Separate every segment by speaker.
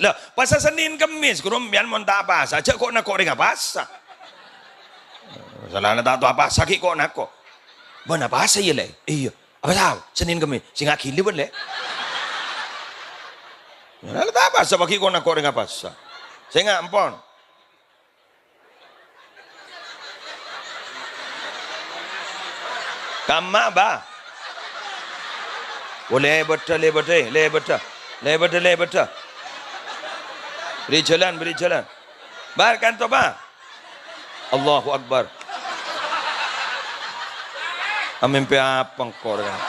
Speaker 1: Lah, pasal Senin Kemis, kurumbian mau tak apa saja kok nak kok dengan pasal. Salah nak tak tahu apa sakit kok nak kok. Mana pasal ya le? Iya. Apa tahu? Senin Kemis, singa kili pun le. Lalu tak apa sebab kok nak kok dengan pasal. Saya nggak ampun. Kamu ba? Boleh betul, betul. Beri jalan. Barkan tu ba? Allahu Akbar. Amin pe apa kau kan?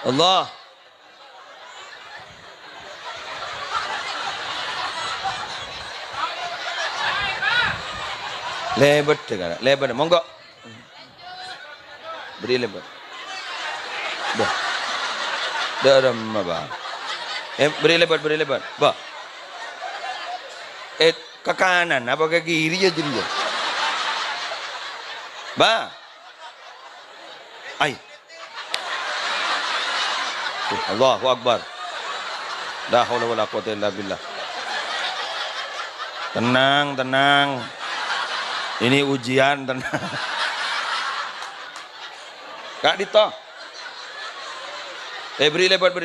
Speaker 1: Allah. Lebar tegak, lebar, monggo. Beri lebar. Dah. Dalam apa? Beri lebar. Bah. Ke kanan, apa ke kiri aja dia. Bah. Ai. Allahu Akbar. La haula wala quwwata illa billah. Tenang. Ini ujian, tenang. Kak Dito. Beri lebar.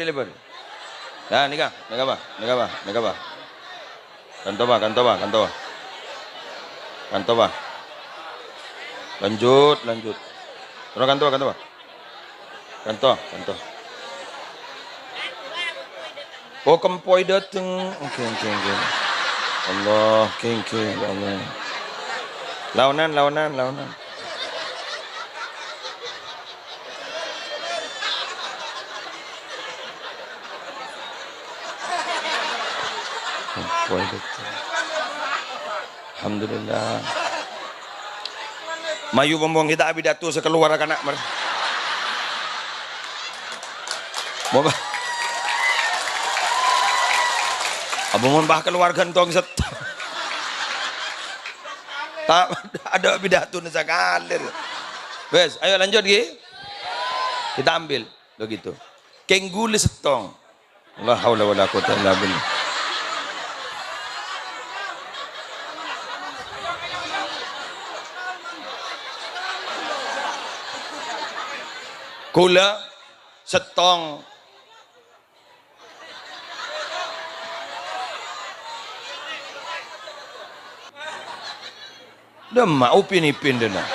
Speaker 1: Nah, nikah apa? Kanto ba. Lanjut. Terus kanto ba. Kanto. Oh, kempoi dateng. Oke. Allah, keng. Allah. Launan. Alhamdulillah. Mayu bombong kita abidatu sekeluar anak mer. Boba. Abang bah keluar gentong set. Tak ada bidatu nasa kalir. Wes, ayo lanjut gi. Kita ambil begitu. Kengguli setong. La haula wala quwwata illa billah. Kula setong Demak upin-ipin dia nak.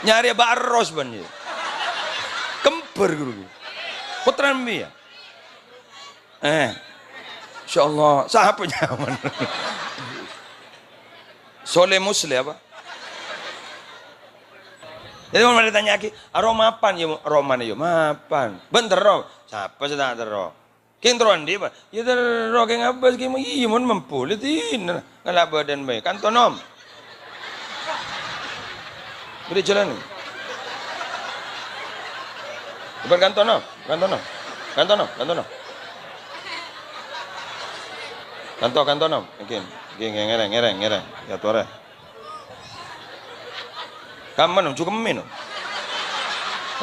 Speaker 1: Nyari baros banyak. Kemper guru. Putran mi ya. Insyaallah siapa nyaman. Soleh Muslim apa? Jadi mau ditanya lagi, aroma mapan ya roman ya mapan. Bentar roh. Siapa sih tak terro? King teron di apa? Ya terro king apa sih mau iya mau mampu litin ngalap badan baik. Kantonom. Beri jalan. Bukan kantonom. Kantonom. Mungkin. Ngereng. Ya tuare. Kamu nom cukup minum.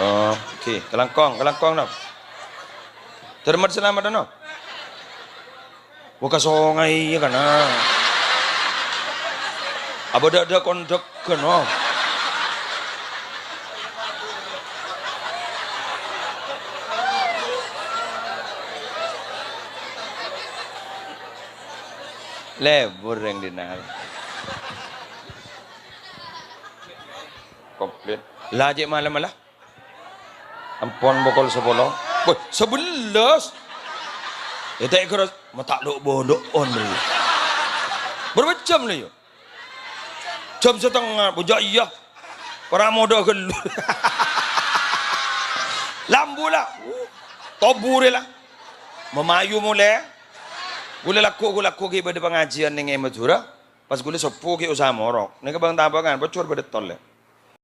Speaker 1: Oh, oke. Kelangkong nom. Termat selamat no. Buka songai ya kan. Abada ada kondok no. Lebur yang dinar. Komplit. Lajik malam. Ampun bokol 10. Boy, 11. Ya tak kira matakluk bodoh on beri. Berapa jam lah yo? Jam setengah bujak iya. Orang modal ke lambu lah. Tobur lah. Memayu mulai. Gula laku ke pada pengajian dengan Madura. Pas gula sepuh ke usaha morok. Nih bang tabakan bocor pada tol le.